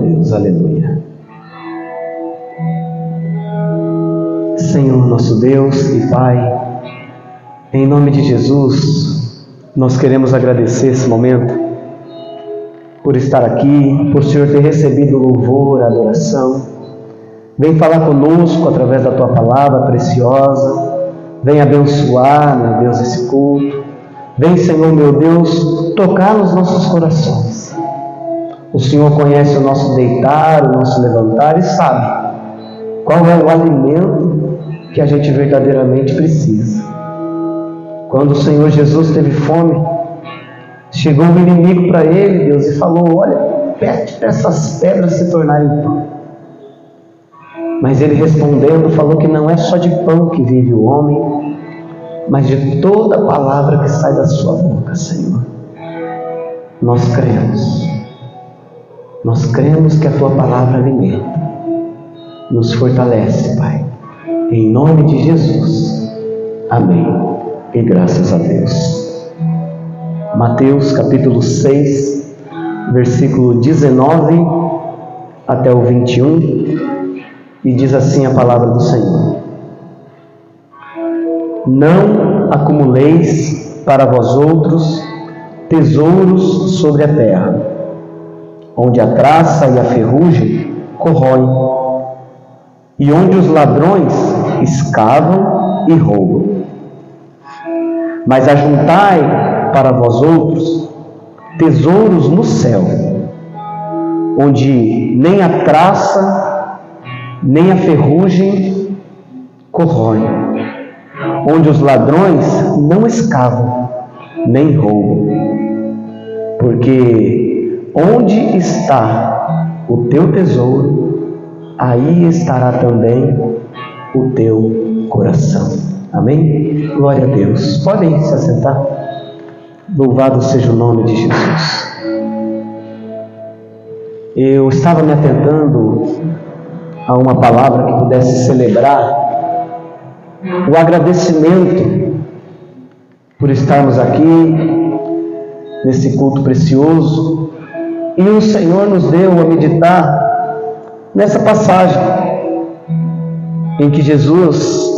Deus, aleluia. Senhor nosso Deus e Pai, em nome de Jesus, nós queremos agradecer esse momento, por estar aqui, por o Senhor ter recebido louvor, adoração. Vem falar conosco através da Tua palavra preciosa, vem abençoar, meu Deus, esse culto. Vem, Senhor, meu Deus, tocar nos nossos corações. O Senhor conhece o nosso deitar, o nosso levantar e sabe qual é o alimento que a gente verdadeiramente precisa. Quando o Senhor Jesus teve fome, chegou um inimigo para ele, Deus, e falou: olha, pede para essas pedras se tornarem pão. Mas ele respondendo, falou que não é só de pão que vive o homem, mas de toda palavra que sai da sua boca, Senhor. Nós cremos que a Tua palavra alimenta, nos fortalece, Pai, em nome de Jesus, amém, e graças a Deus. Mateus capítulo 6, versículo 19 até o 21, e diz assim a palavra do Senhor: não acumuleis para vós outros tesouros sobre a terra, onde a traça e a ferrugem corroem, e onde os ladrões escavam e roubam. Mas ajuntai para vós outros tesouros no céu, onde nem a traça nem a ferrugem corroem, onde os ladrões não escavam nem roubam. Porque onde está o teu tesouro, aí estará também o teu coração. Amém? Glória a Deus. Podem se assentar. Louvado seja o nome de Jesus. Eu estava me atentando a uma palavra que pudesse celebrar o agradecimento por estarmos aqui nesse culto precioso, e o Senhor nos deu a meditar nessa passagem em que Jesus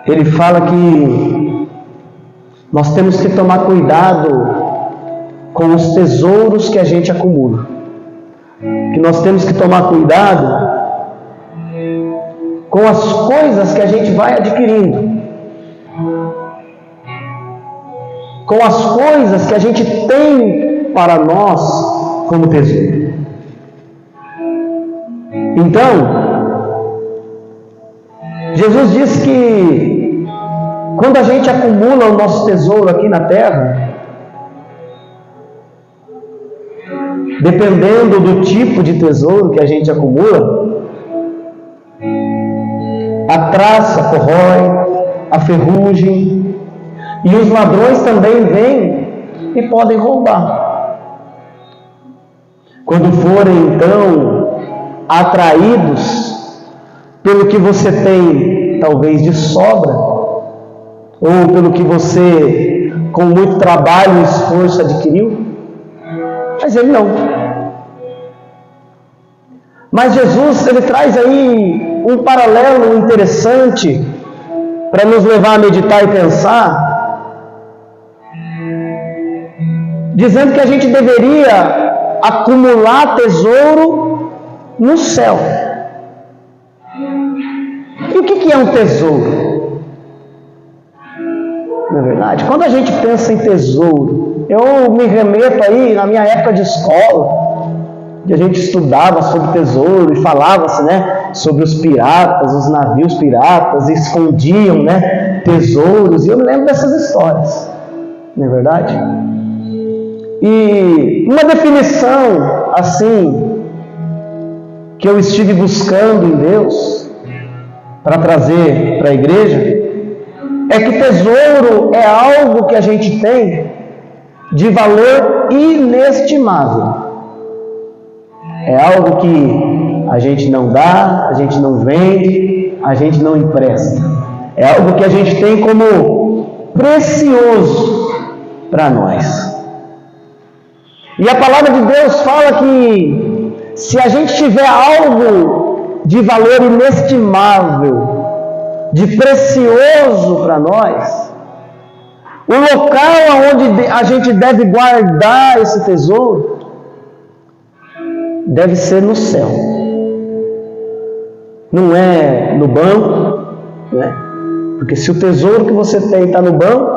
ele fala que nós temos que tomar cuidado com os tesouros que a gente acumula, que nós temos que tomar cuidado com as coisas que a gente vai adquirindo, com as coisas que a gente tem para nós como tesouro. Então, Jesus diz que quando a gente acumula o nosso tesouro aqui na terra, dependendo do tipo de tesouro que a gente acumula, a traça corrói, a ferrugem, e os ladrões também vêm e podem roubar. Quando forem então atraídos pelo que você tem talvez de sobra, ou pelo que você com muito trabalho e esforço adquiriu, mas ele não. Mas Jesus, ele traz aí um paralelo interessante para nos levar a meditar e pensar, dizendo que a gente deveria acumular tesouro no céu. E o que é um tesouro? Não é verdade? Quando a gente pensa em tesouro, eu me remeto aí na minha época de escola, que a gente estudava sobre tesouro e falava-se, né, sobre os piratas, os navios piratas, e escondiam, né, tesouros, e eu me lembro dessas histórias, não é verdade? E uma definição assim que eu estive buscando em Deus para trazer para a igreja é que tesouro é algo que a gente tem de valor inestimável. É algo que a gente não dá, a gente não vende, a gente não empresta. É algo que a gente tem como precioso para nós. E a palavra de Deus fala que se a gente tiver algo de valor inestimável, de precioso para nós, o local onde a gente deve guardar esse tesouro deve ser no céu. Não é no banco, né? Porque se o tesouro que você tem está no banco,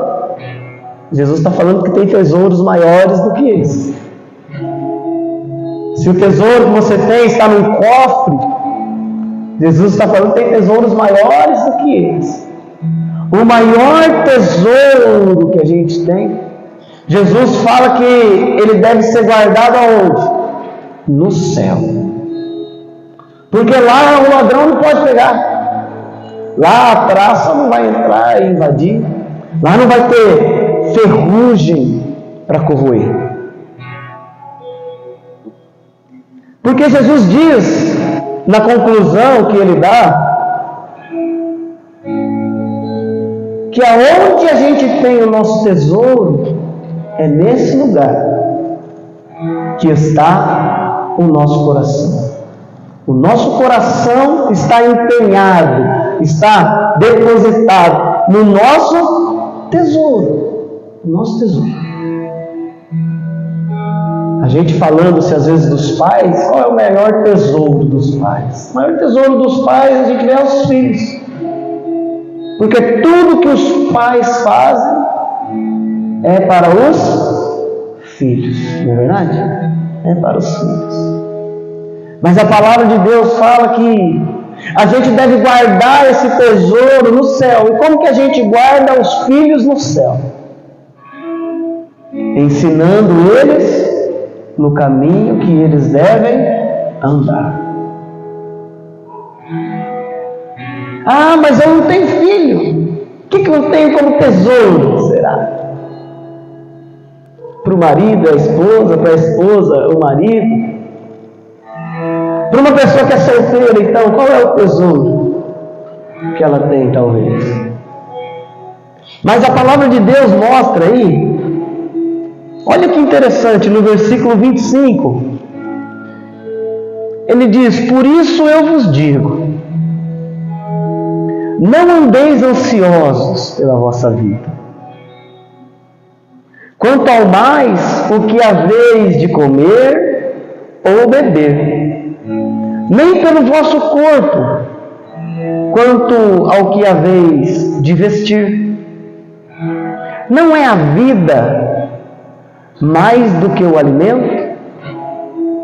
Jesus está falando que tem tesouros maiores do que esse. Se o tesouro que você tem está num cofre, Jesus está falando que tem tesouros maiores do que esse. O maior tesouro que a gente tem, Jesus fala que ele deve ser guardado aonde? No céu. Porque lá o ladrão não pode pegar. Lá a praça não vai entrar e invadir. Lá não vai ter ferrugem para corroer. Porque Jesus diz, na conclusão que ele dá, que aonde a gente tem o nosso tesouro, é nesse lugar que está o nosso coração. O nosso coração está empenhado, está depositado no nosso tesouro. O nosso tesouro. A gente falando-se às vezes dos pais, qual é o maior tesouro dos pais? O maior tesouro dos pais a gente vê aos filhos. Porque tudo que os pais fazem é para os filhos, não é verdade? É para os filhos. Mas a palavra de Deus fala que a gente deve guardar esse tesouro no céu. E como que a gente guarda os filhos no céu? Ensinando eles no caminho que eles devem andar. Ah, mas eu não tenho filho. O que eu tenho como tesouro? Será? Para o marido, a esposa, para a esposa, o marido. Para uma pessoa que é solteira, então, qual é o tesouro que ela tem, talvez? Mas a palavra de Deus mostra aí, olha que interessante, no versículo 25, ele diz: por isso eu vos digo, não andeis ansiosos pela vossa vida, quanto ao mais o que haveis de comer ou beber, nem pelo vosso corpo, quanto ao que haveis de vestir. Não é a vida mais do que o alimento,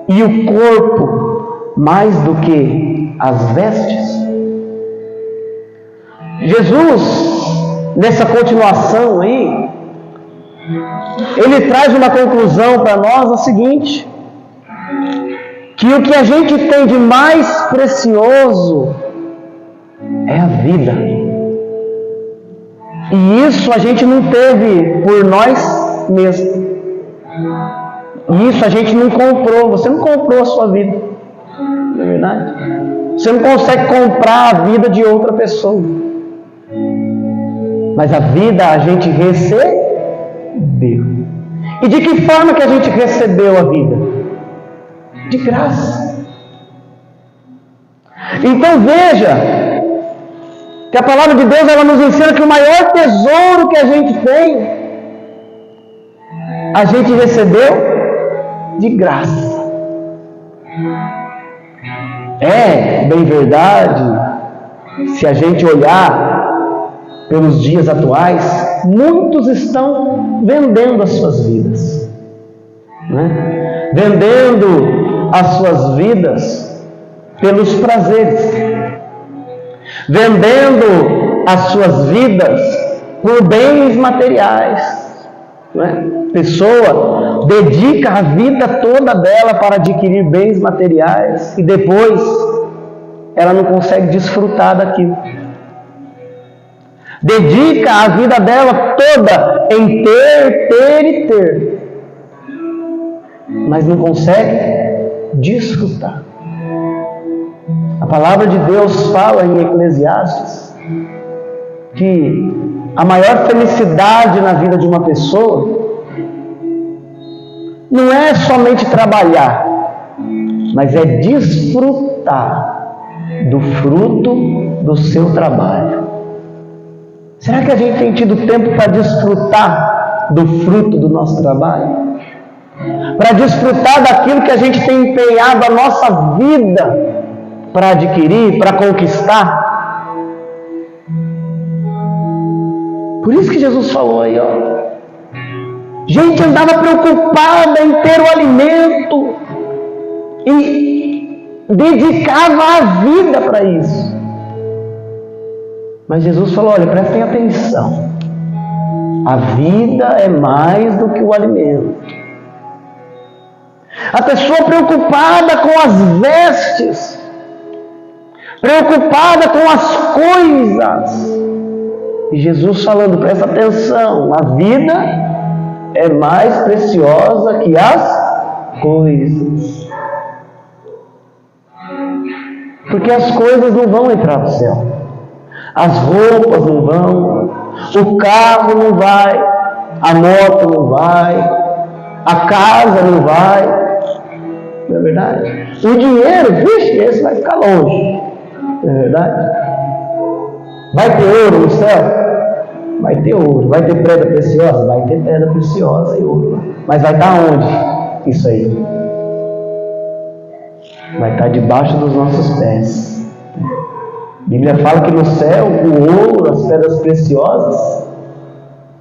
e o corpo mais do que as vestes? Jesus, nessa continuação aí, ele traz uma conclusão para nós a seguinte: que o que a gente tem de mais precioso é a vida. E isso a gente não teve por nós mesmos. E isso a gente não comprou. Você não comprou a sua vida. Não é verdade? Você não consegue comprar a vida de outra pessoa. Mas a vida a gente recebeu. E de que forma que a gente recebeu a vida? De graça. Então veja que a palavra de Deus ela nos ensina que o maior tesouro que a gente tem, a gente recebeu de graça. É bem verdade, se a gente olhar pelos dias atuais, muitos estão vendendo as suas vidas, né? Vendendo as suas vidas pelos prazeres, vendendo as suas vidas por bens materiais, né? Pessoa dedica a vida toda dela para adquirir bens materiais e depois ela não consegue desfrutar daquilo. Dedica a vida dela toda em ter e ter, mas não consegue desfrutar. A palavra de Deus fala em Eclesiastes que a maior felicidade na vida de uma pessoa não é somente trabalhar, mas é desfrutar do fruto do seu trabalho. Será que a gente tem tido tempo para desfrutar do fruto do nosso trabalho? Para desfrutar daquilo que a gente tem empenhado a nossa vida para adquirir, para conquistar? Por isso que Jesus falou aí, ó. Gente andava preocupada em ter o alimento e dedicava a vida para isso. Mas Jesus falou, olha, prestem atenção. A vida é mais do que o alimento. A pessoa preocupada com as vestes, preocupada com as coisas. E Jesus falando, presta atenção, a vida é mais preciosa que as coisas. Porque as coisas não vão entrar no céu. As roupas não vão, o carro não vai, a moto não vai, a casa não vai. Não é verdade? O dinheiro, vixe, esse vai ficar longe. Não é verdade? Vai ter ouro no céu? Vai ter ouro. Vai ter pedra preciosa? Vai ter pedra preciosa e ouro. Mas vai estar onde? Isso aí. Vai estar debaixo dos nossos pés. A Bíblia fala que no céu o ouro, as pedras preciosas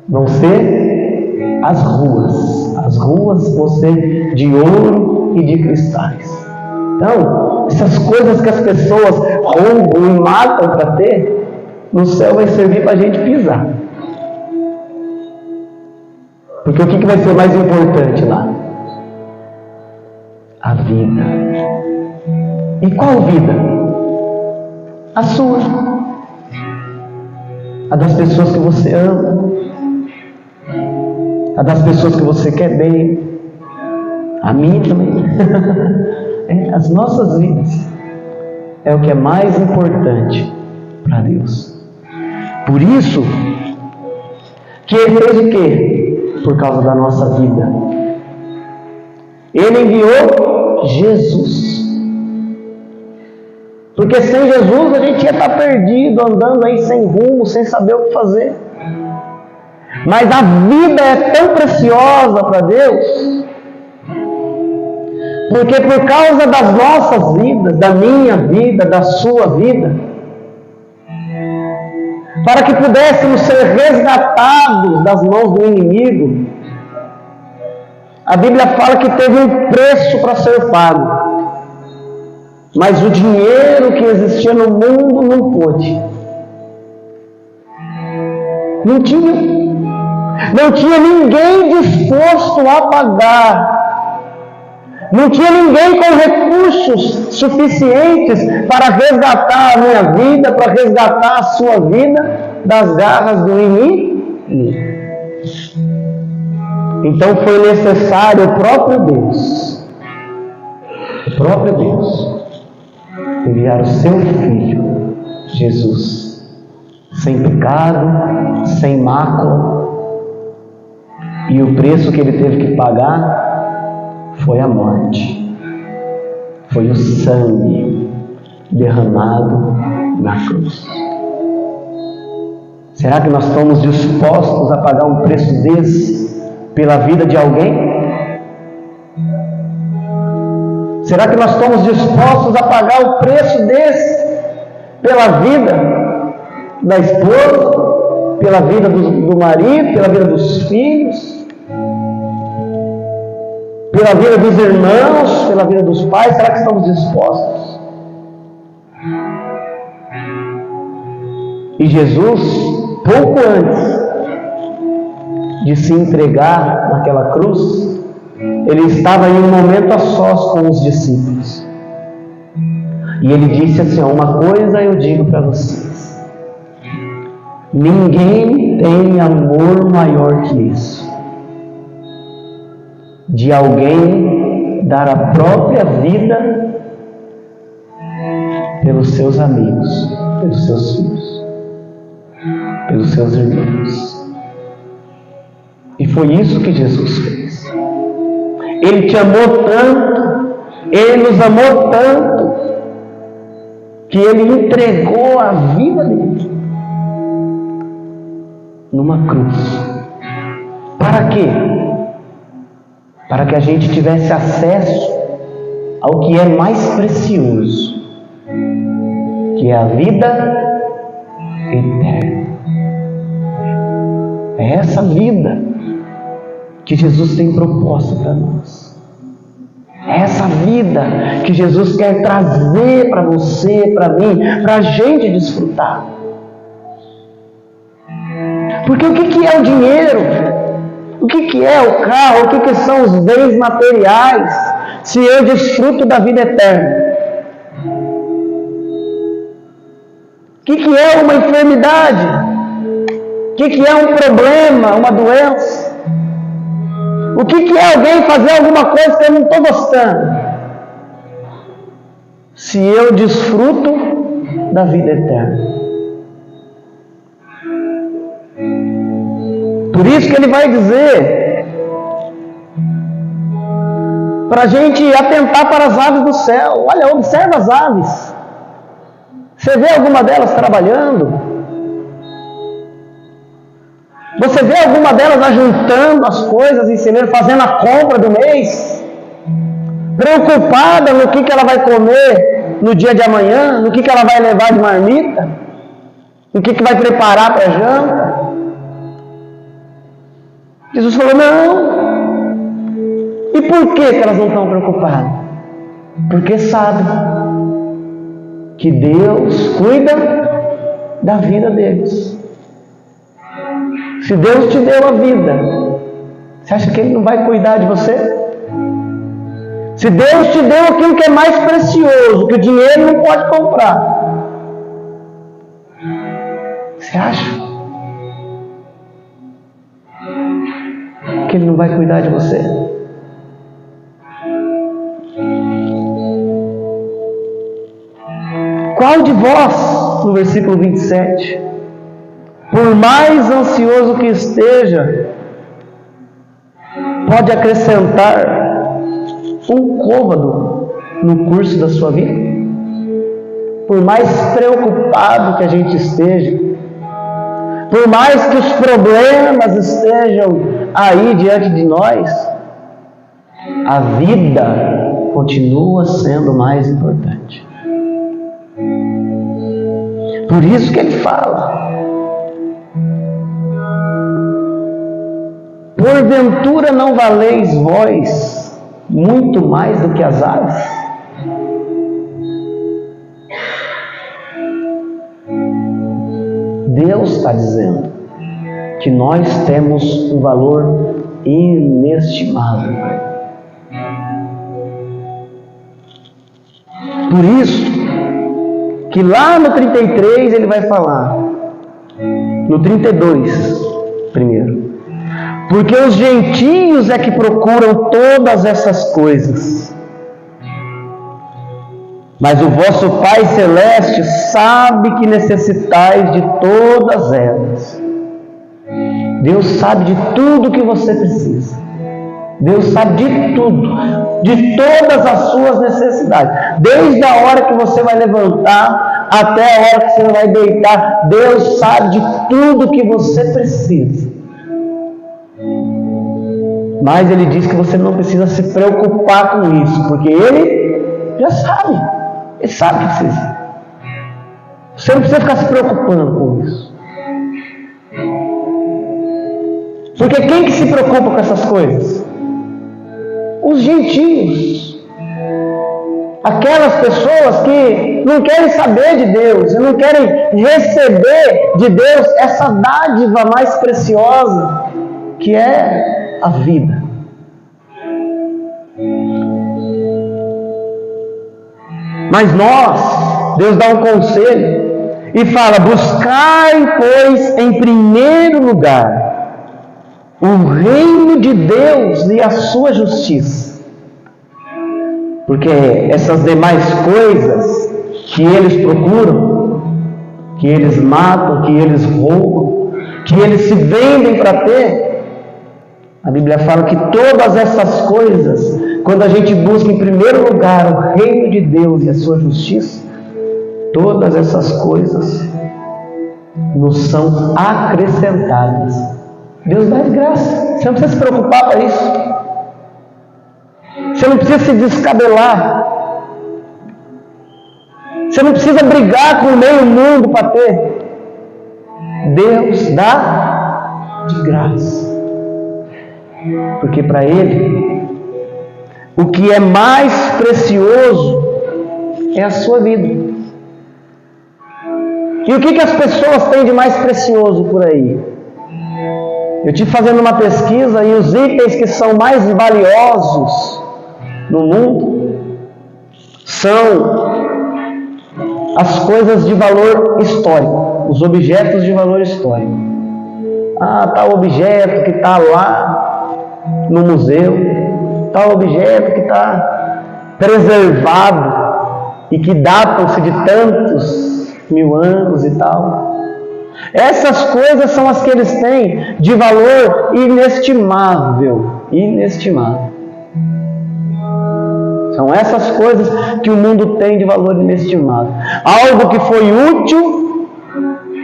vão ser as ruas. As ruas vão ser de ouro e de cristais. Então, essas coisas que as pessoas roubam e matam para ter, no céu vai servir para a gente pisar. Porque o que vai ser mais importante lá? A vida. E qual vida? A sua. A das pessoas que você ama. A das pessoas que você quer bem. A minha também. As nossas vidas. É o que é mais importante para Deus. Por isso, que Ele fez o quê? Por causa da nossa vida. Ele enviou Jesus. Porque sem Jesus a gente ia estar perdido, andando aí sem rumo, sem saber o que fazer. Mas a vida é tão preciosa para Deus, porque por causa das nossas vidas, da minha vida, da sua vida, para que pudéssemos ser resgatados das mãos do inimigo, a Bíblia fala que teve um preço para ser pago. Mas o dinheiro que existia no mundo não pôde. Não tinha ninguém disposto a pagar. Não tinha ninguém com recursos suficientes para resgatar a minha vida, para resgatar a sua vida das garras do inimigo. Então foi necessário o próprio Deus, enviar o seu Filho, Jesus, sem pecado, sem mácula, e o preço que ele teve que pagar foi a morte, foi o sangue derramado na cruz. Será que nós estamos dispostos a pagar um preço desse pela vida de alguém? Será que nós estamos dispostos a pagar o preço desse pela vida da esposa, pela vida do marido, pela vida dos filhos, pela vida dos irmãos, pela vida dos pais? Será que estamos dispostos? E Jesus, pouco antes de se entregar naquela cruz, ele estava em um momento a sós com os discípulos. E ele disse assim, uma coisa eu digo para vocês. Ninguém tem amor maior que isso. De alguém dar a própria vida pelos seus amigos, pelos seus filhos, pelos seus irmãos. E foi isso que Jesus fez. Ele te amou tanto, Ele nos amou tanto, que Ele entregou a vida dele numa cruz. Para quê? Para que a gente tivesse acesso ao que é mais precioso, que é a vida eterna. É essa vida que Jesus tem proposta para nós. É essa vida que Jesus quer trazer para você, para mim, para a gente desfrutar. Porque o que é o dinheiro? O que é o carro? O que são os bens materiais? Se eu desfruto da vida eterna. O que é uma enfermidade? O que é um problema, uma doença? O que é alguém fazer alguma coisa que eu não estou gostando? Se eu desfruto da vida eterna. Por isso que ele vai dizer para a gente atentar para as aves do céu. Olha, observa as aves. Você vê alguma delas trabalhando? Você vê alguma delas ajuntando as coisas em celeiro, fazendo a compra do mês? Preocupada no que ela vai comer no dia de amanhã? No que ela vai levar de marmita? No que vai preparar para a janta? Jesus falou, não. E por que elas não estão preocupadas? Porque sabem que Deus cuida da vida deles. Se Deus te deu a vida, você acha que Ele não vai cuidar de você? Se Deus te deu aquilo que é mais precioso, que o dinheiro não pode comprar, você acha que Ele não vai cuidar de você? Qual de vós, no versículo 27, por mais ansioso que esteja, pode acrescentar um côvado no curso da sua vida? Por mais preocupado que a gente esteja, por mais que os problemas estejam aí diante de nós, a vida continua sendo mais importante. Por isso que ele fala, porventura não valeis vós muito mais do que as aves? Deus está dizendo que nós temos um valor inestimável. Por isso que lá no 33 ele vai falar, no 32 primeiro, porque os gentios é que procuram todas essas coisas, mas o vosso Pai Celeste sabe que necessitais de todas elas. Deus sabe de tudo que você precisa. Deus sabe de tudo, de todas as suas necessidades. Desde a hora que você vai levantar até a hora que você vai deitar, Deus sabe de tudo que você precisa. Mas Ele diz que você não precisa se preocupar com isso, porque Ele já sabe. Ele sabe o que precisa. Você não precisa ficar se preocupando com isso. Porque quem que se preocupa com essas coisas? Os gentios. Aquelas pessoas que não querem saber de Deus, não querem receber de Deus essa dádiva mais preciosa, que é a vida. Mas nós, Deus dá um conselho e fala, buscai, pois, em primeiro lugar o reino de Deus e a sua justiça, porque essas demais coisas que eles procuram, que eles matam, que eles roubam, que eles se vendem para ter, A Bíblia fala que todas essas coisas, quando a gente busca em primeiro lugar o reino de Deus e a sua justiça, todas essas coisas nos são acrescentadas. Deus dá de graça. Você não precisa se preocupar com isso. Você não precisa se descabelar. Você não precisa brigar com o meio mundo para ter. Deus dá de graça. Porque para Ele, o que é mais precioso é a sua vida. E o que as pessoas têm de mais precioso por aí? Eu estive fazendo uma pesquisa e os itens que são mais valiosos no mundo são as coisas de valor histórico, os objetos de valor histórico. Tal objeto que está lá no museu, tal objeto que está preservado e que datam-se de tantos mil anos e tal. Essas coisas são as que eles têm de valor inestimável. Inestimável. São essas coisas que o mundo tem de valor inestimável. Algo que foi útil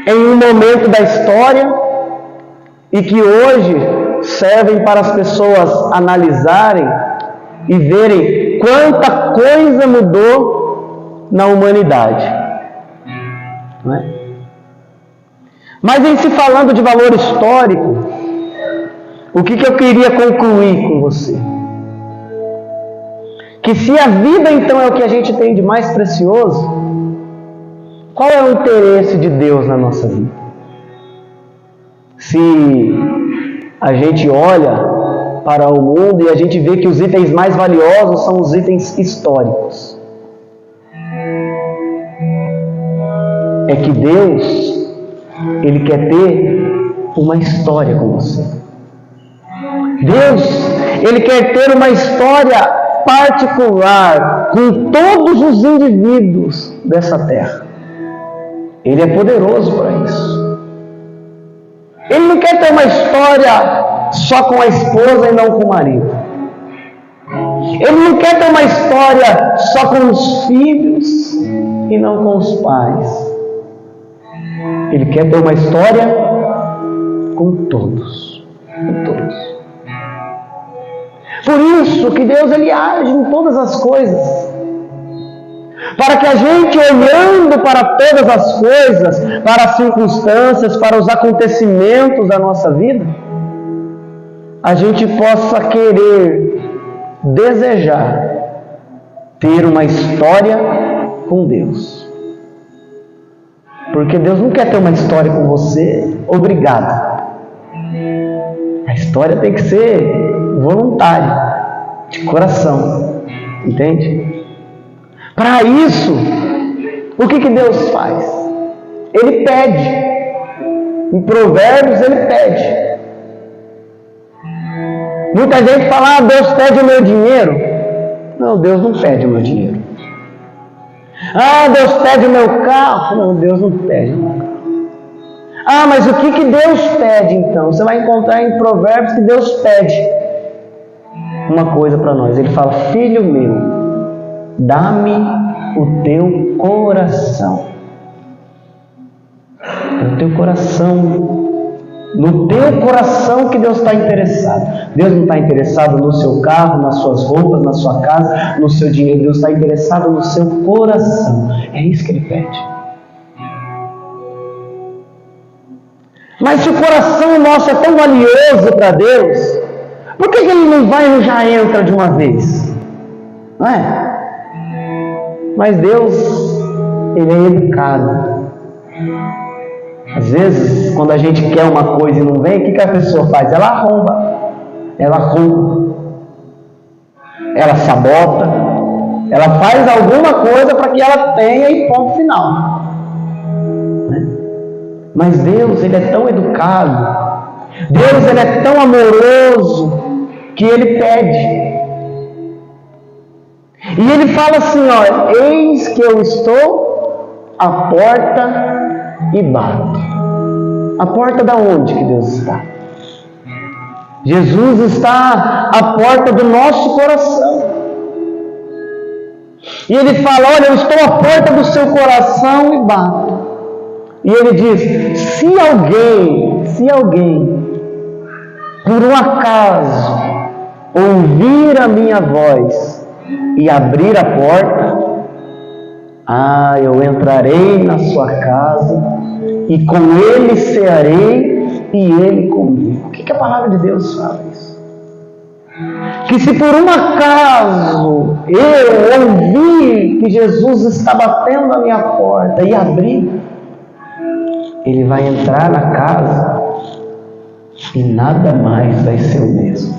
em um momento da história e que hoje servem para as pessoas analisarem e verem quanta coisa mudou na humanidade. Não é? Mas em se falando de valor histórico, o que eu queria concluir com você? Que se a vida então é o que a gente tem de mais precioso, qual é o interesse de Deus na nossa vida? Se a gente olha para o mundo e a gente vê que os itens mais valiosos são os itens históricos, é que Deus, Ele quer ter uma história com você. Deus, Ele quer ter uma história particular com todos os indivíduos dessa terra. Ele é poderoso para isso. Ele não quer ter uma história só com a esposa e não com o marido. Ele não quer ter uma história só com os filhos e não com os pais. Ele quer ter uma história com todos. Com todos. Por isso que Deus Ele age em todas as coisas. Para que a gente, olhando para todas as coisas, para as circunstâncias, para os acontecimentos da nossa vida, a gente possa querer, desejar ter uma história com Deus. Porque Deus não quer ter uma história com você obrigado. A história tem que ser voluntária, de coração. Entende? Para isso, o que Deus faz? Ele pede. Em Provérbios Ele pede. Muita gente fala, Deus pede o meu dinheiro. Não, Deus não pede o meu dinheiro. Deus pede o meu carro. Não, Deus não pede o meu carro. Mas o que Deus pede então? Você vai encontrar em Provérbios que Deus pede uma coisa para nós. Ele fala, filho meu, dá-me o teu coração. É o teu coração. No teu coração que Deus está interessado. Deus não está interessado no seu carro, nas suas roupas, na sua casa, no seu dinheiro. Deus está interessado no seu coração. É isso que Ele pede. Mas se o coração nosso é tão valioso para Deus, por que Ele não vai e já entra de uma vez? Não é? Mas Deus, Ele é educado. Às vezes, quando a gente quer uma coisa e não vem, o que a pessoa faz? Ela arromba. Ela arromba. Ela sabota. Ela faz alguma coisa para que ela tenha e ponto final. Mas Deus, Ele é tão educado. Deus, Ele é tão amoroso que Ele pede. E Ele fala assim, eis que eu estou à porta e bato. A porta da onde que Deus está? Jesus está à porta do nosso coração. E Ele fala: olha, eu estou à porta do seu coração e bato. E Ele diz: se alguém, por um acaso, ouvir a minha voz e abrir a porta, eu entrarei na sua casa e com ele cearei e ele comigo. O que a palavra de Deus fala isso? Que se por um acaso eu ouvir que Jesus está batendo a minha porta e abrir, Ele vai entrar na casa e nada mais vai ser o mesmo.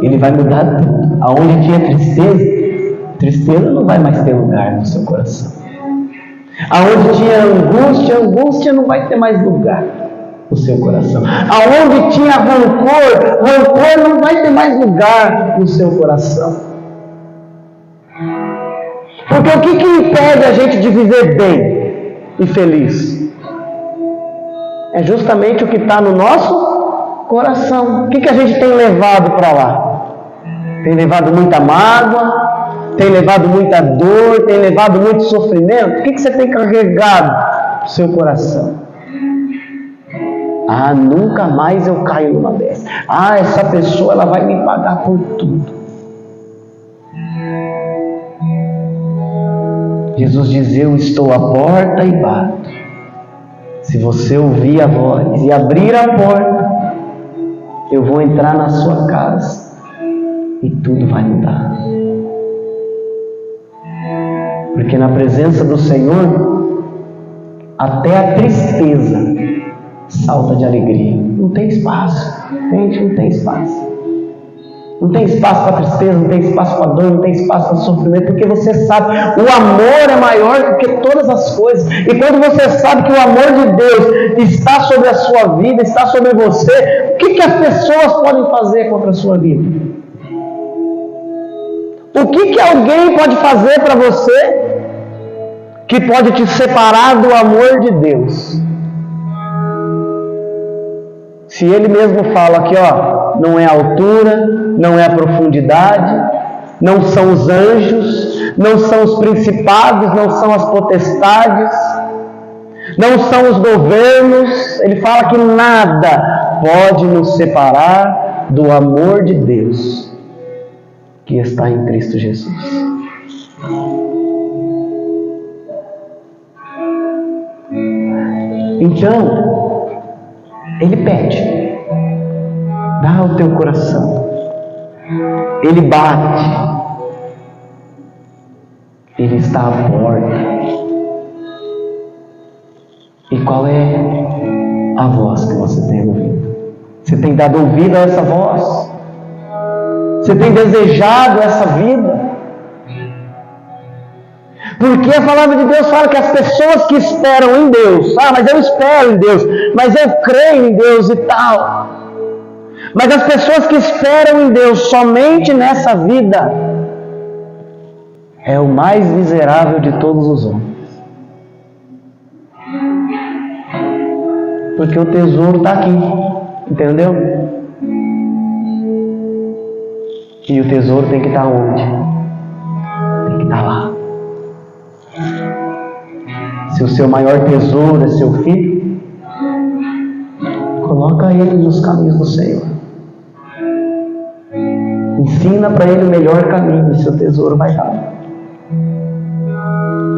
Ele vai mudar tudo. Aonde tinha tristeza não vai mais ter lugar no seu coração. Aonde tinha angústia não vai ter mais lugar no seu coração. Aonde tinha rancor não vai ter mais lugar no seu coração. Porque o que impede a gente de viver bem e feliz? É justamente o que está no nosso coração. O que a gente tem levado para lá? Tem levado muita mágoa, tem levado muita dor, tem levado muito sofrimento. O que você tem carregado no seu coração? Nunca mais eu caio numa dessa. Essa pessoa ela vai me pagar por tudo. Jesus diz: eu estou à porta e bato. Se você ouvir a voz e abrir a porta, eu vou entrar na sua casa e tudo vai mudar. Porque na presença do Senhor, até a tristeza salta de alegria. Não tem espaço, gente, não tem espaço. Não tem espaço para tristeza, não tem espaço para dor, não tem espaço para sofrimento, porque você sabe, o amor é maior do que todas as coisas. E quando você sabe que o amor de Deus está sobre a sua vida, está sobre você, o que as pessoas podem fazer contra a sua vida? O que alguém pode fazer para você que pode te separar do amor de Deus? Se Ele mesmo fala aqui, não é a altura, não é a profundidade, não são os anjos, não são os principados, não são as potestades, não são os governos. Ele fala que nada pode nos separar do amor de Deus que está em Cristo Jesus. Então, Ele pede: dá o teu coração. Ele bate. Ele está à porta. E qual é a voz que você tem ouvido? Você tem dado ouvido a essa voz? Você tem desejado essa vida? Porque a palavra de Deus fala que as pessoas que esperam em Deus, mas eu espero em Deus, mas eu creio em Deus e tal. Mas as pessoas que esperam em Deus somente nessa vida é o mais miserável de todos os homens. Porque o tesouro está aqui, entendeu? E o tesouro tem que estar onde? Tem que estar lá. Se o seu maior tesouro é seu filho, coloca ele nos caminhos do Senhor. Ensina para ele o melhor caminho e seu tesouro vai dar.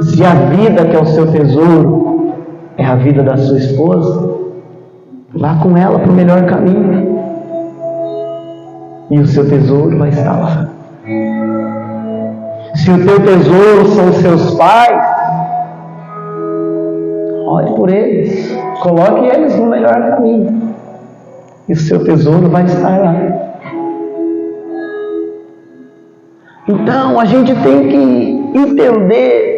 Se a vida que é o seu tesouro é a vida da sua esposa, vá com ela para o melhor caminho e o seu tesouro vai estar lá. Se o teu tesouro são os seus pais, ore por eles, coloque eles no melhor caminho e o seu tesouro vai estar lá. Então a gente tem que entender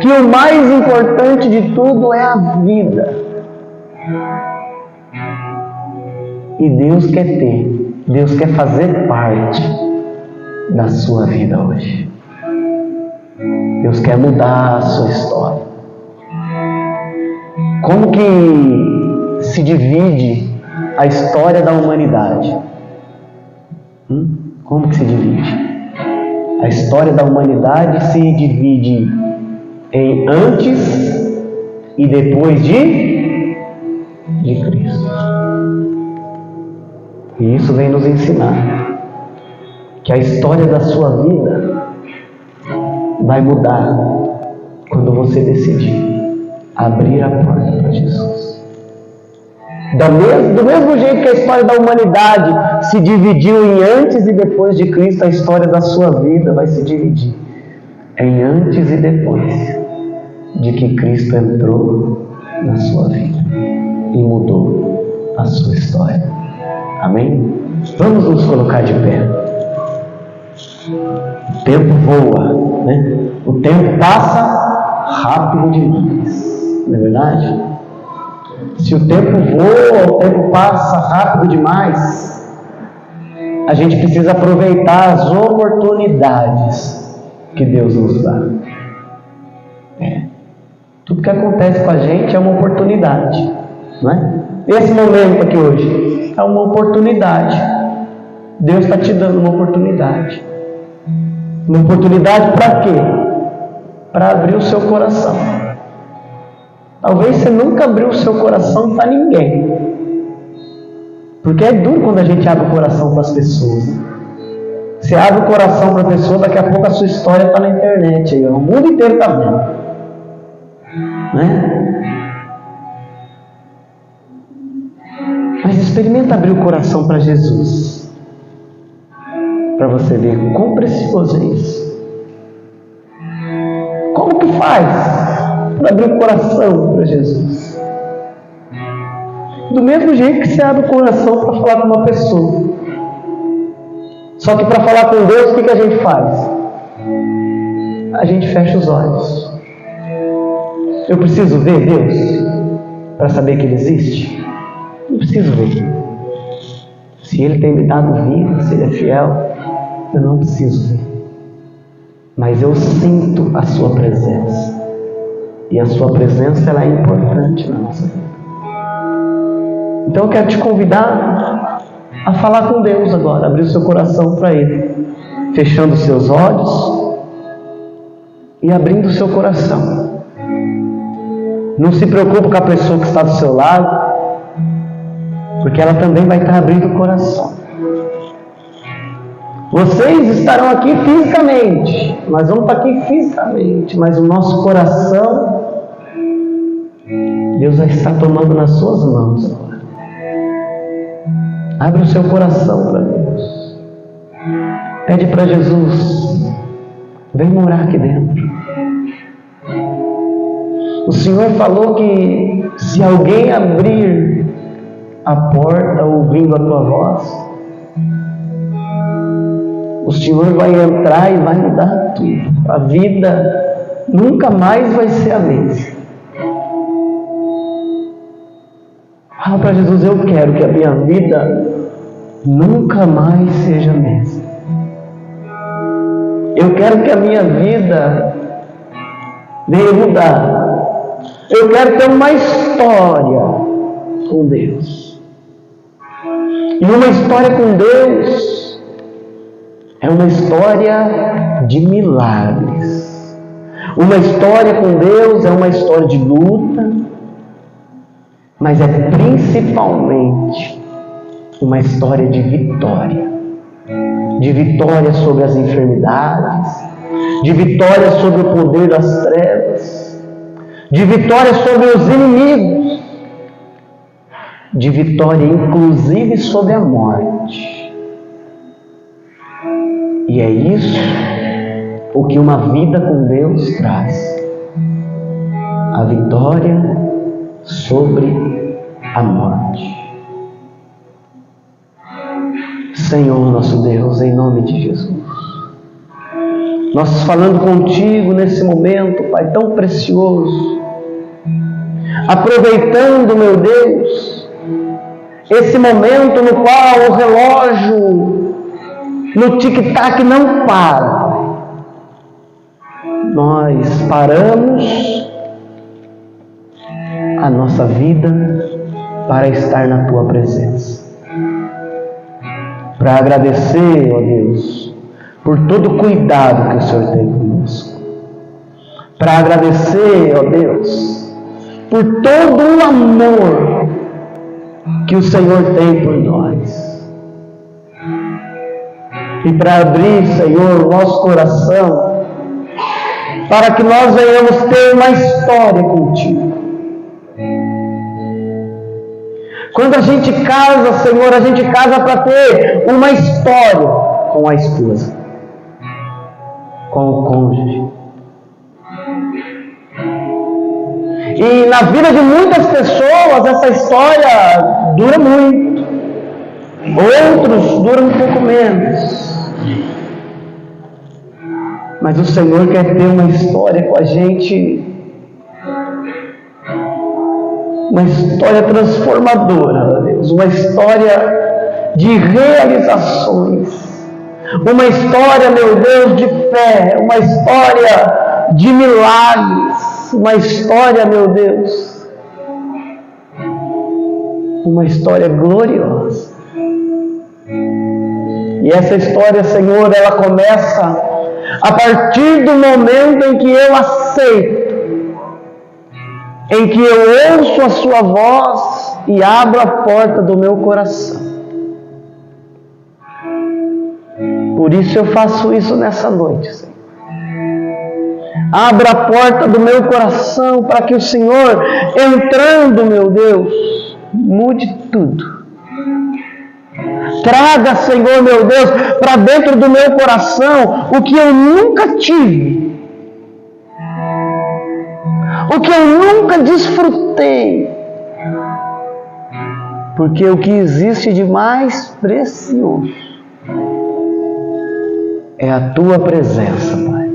que o mais importante de tudo é a vida. E Deus quer fazer parte da sua vida hoje. Deus quer mudar a sua história. Como que se divide a história da humanidade. Como que se divide? A história da humanidade se divide em antes e depois de Cristo. E isso vem nos ensinar que a história da sua vida vai mudar quando você decidir abrir a porta para Jesus. Do mesmo jeito que a história da humanidade se dividiu em antes e depois de Cristo, a história da sua vida vai se dividir em antes e depois de que Cristo entrou na sua vida e mudou a sua história. Amém? Vamos nos colocar de pé. O tempo voa, né? O tempo passa rápido demais, não é verdade? Se o tempo voa, o tempo passa rápido demais, a gente precisa aproveitar as oportunidades que Deus nos dá. Tudo que acontece com a gente é uma oportunidade, não é? Esse momento aqui hoje é uma oportunidade. Deus está te dando uma oportunidade. Uma oportunidade para quê? Para abrir o seu coração. Talvez você nunca abriu o seu coração para ninguém. Porque é duro quando a gente abre o coração para as pessoas. Você abre o coração para a pessoa, daqui a pouco a sua história está na internet. Aí, o mundo inteiro está vendo. Né? Mas experimenta abrir o coração para Jesus. Para você ver quão precioso é isso. Como que faz para abrir o coração para Jesus? Do mesmo jeito que você abre o coração para falar com uma pessoa. Só que para falar com Deus, o que a gente faz? A gente fecha os olhos. Eu preciso ver Deus para saber que Ele existe? Não preciso ver. Se Ele tem me dado vida, se Ele é fiel, eu não preciso ver. Mas eu sinto a Sua presença. E a Sua presença ela é importante na nossa vida. Então eu quero te convidar a falar com Deus agora, abrir o seu coração para Ele, fechando os seus olhos e abrindo o seu coração. Não se preocupe com a pessoa que está do seu lado, porque ela também vai estar abrindo o coração. Vocês estarão aqui fisicamente, nós vamos estar aqui fisicamente, mas o nosso coração, Deus vai estar tomando nas suas mãos agora. Abre o seu coração para Deus. Pede para Jesus, vem morar aqui dentro. O Senhor falou que se alguém abrir a porta ouvindo a tua voz, o Senhor vai entrar e vai mudar tudo. A vida nunca mais vai ser a mesma. Fala para Jesus, eu quero que a minha vida nunca mais seja a mesma. Eu quero que a minha vida venha mudar. Eu quero ter uma história com Deus. E uma história com Deus é uma história de milagres. Uma história com Deus é uma história de luta, mas é principalmente uma história de vitória. De vitória sobre as enfermidades, de vitória sobre o poder das trevas, de vitória sobre os inimigos, de vitória inclusive sobre a morte. E é isso o que uma vida com Deus traz: a vitória sobre a morte. Senhor nosso Deus, em nome de Jesus, nós falando contigo nesse momento, Pai, tão precioso, aproveitando, meu Deus, esse momento no qual o relógio no tic-tac não para, Pai. Nós paramos a nossa vida para estar na Tua presença. Para agradecer, ó Deus, por todo o cuidado que o Senhor tem conosco. Para agradecer, ó Deus, por todo o amor que o Senhor tem por nós. E para abrir, Senhor, o nosso coração, para que nós venhamos ter uma história contigo. Quando a gente casa, Senhor, a gente casa para ter uma história com a esposa, com o cônjuge. E na vida de muitas pessoas, essa história dura muito. Outros duram um pouco menos. Mas o Senhor quer ter uma história com a gente, uma história transformadora, Deus, uma história de realizações, uma história, meu Deus, de fé, uma história de milagres, uma história, meu Deus, uma história gloriosa. E essa história, Senhor, ela começa a partir do momento em que eu aceito, em que eu ouço a Sua voz e abro a porta do meu coração. Por isso eu faço isso nessa noite, Senhor. Abra a porta do meu coração para que o Senhor, entrando, meu Deus, mude tudo. Traga, Senhor, meu Deus, para dentro do meu coração o que eu nunca tive, o que eu nunca desfrutei, porque o que existe de mais precioso é a Tua presença, Pai.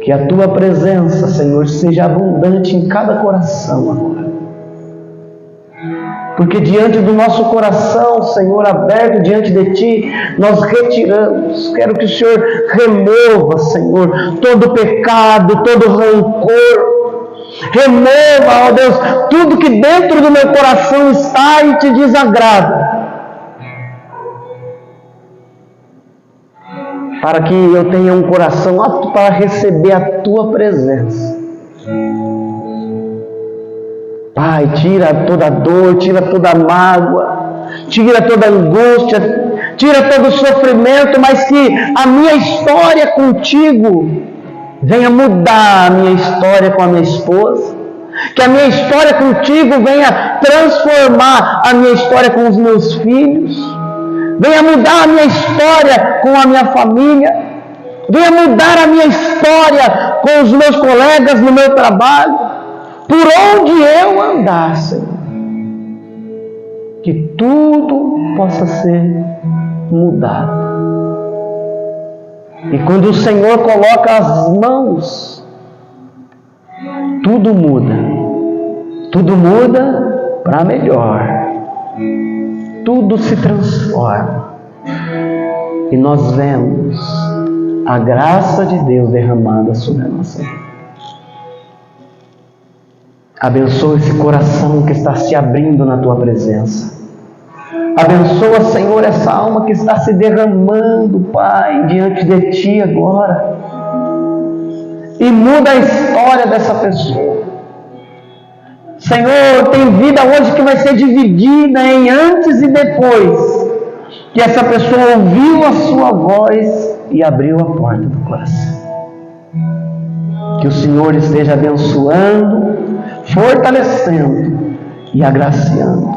Que a Tua presença, Senhor, seja abundante em cada coração agora. Porque diante do nosso coração, Senhor, aberto diante de Ti, nós retiramos. Quero que o Senhor remova, Senhor, todo pecado, todo rancor. Remova, ó Deus, tudo que dentro do meu coração está e Te desagrada. Para que eu tenha um coração apto para receber a Tua presença. Pai, tira toda dor, tira toda mágoa, tira toda angústia, tira todo sofrimento, mas que a minha história contigo venha mudar a minha história com a minha esposa, que a minha história contigo venha transformar a minha história com os meus filhos, venha mudar a minha história com a minha família, venha mudar a minha história com os meus colegas no meu trabalho, por onde eu andar, Senhor, que tudo possa ser mudado. E quando o Senhor coloca as mãos, tudo muda para melhor, tudo se transforma, e nós vemos a graça de Deus derramada sobre a nossa vida. Abençoa esse coração que está se abrindo na Tua presença. Abençoa, Senhor, essa alma que está se derramando, Pai, diante de Ti agora. E muda a história dessa pessoa. Senhor, tem vida hoje que vai ser dividida em antes e depois. Que essa pessoa ouviu a Sua voz e abriu a porta do coração. Que o Senhor esteja abençoando, fortalecendo e agraciando.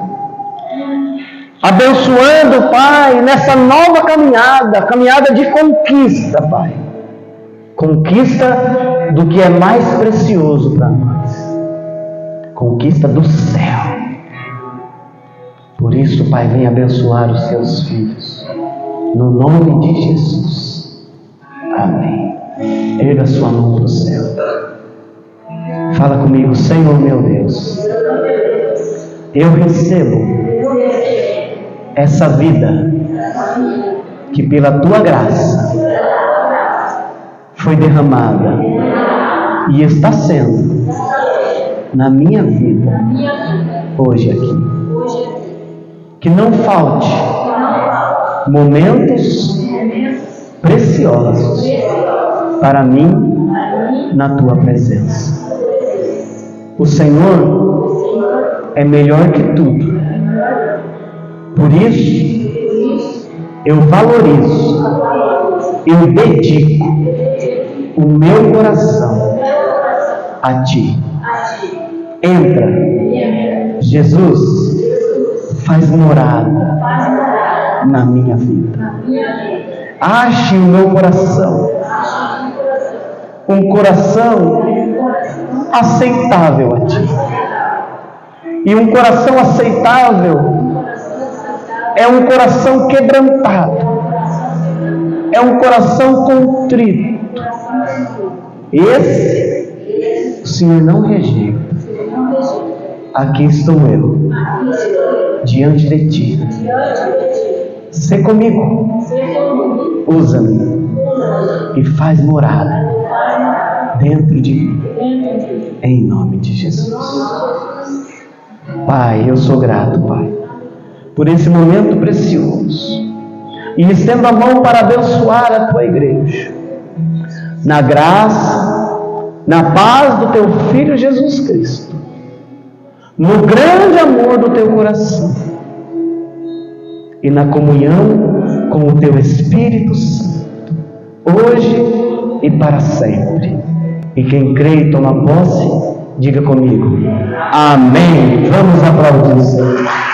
Abençoando, Pai, nessa nova caminhada de conquista, Pai. Conquista do que é mais precioso para nós. Conquista do céu. Por isso, Pai, vem abençoar os Seus filhos. No nome de Jesus. Amém. Erga sua mão para o céu. Fala comigo, Senhor meu Deus, eu recebo essa vida que pela Tua graça foi derramada e está sendo na minha vida hoje aqui. Que não falte momentos preciosos para mim na tua presença. O Senhor é melhor que tudo. Por isso, eu valorizo, eu dedico o meu coração a Ti. Entra, Jesus, faz morada na minha vida. Ache o meu coração um coração aceitável a Ti. E um coração aceitável é um coração quebrantado, é um coração contrito. Esse o Senhor não rejeita. Aqui estou eu, diante de Ti. Sê comigo, usa-me e faz morada dentro de mim, em nome de Jesus. Pai, eu sou grato, Pai, por esse momento precioso, e estendo a mão para abençoar a Tua igreja, na graça, na paz do Teu Filho Jesus Cristo, no grande amor do Teu coração, e na comunhão com o Teu Espírito Santo, hoje e para sempre. E quem crê e toma posse, diga comigo, amém. Vamos aplaudir.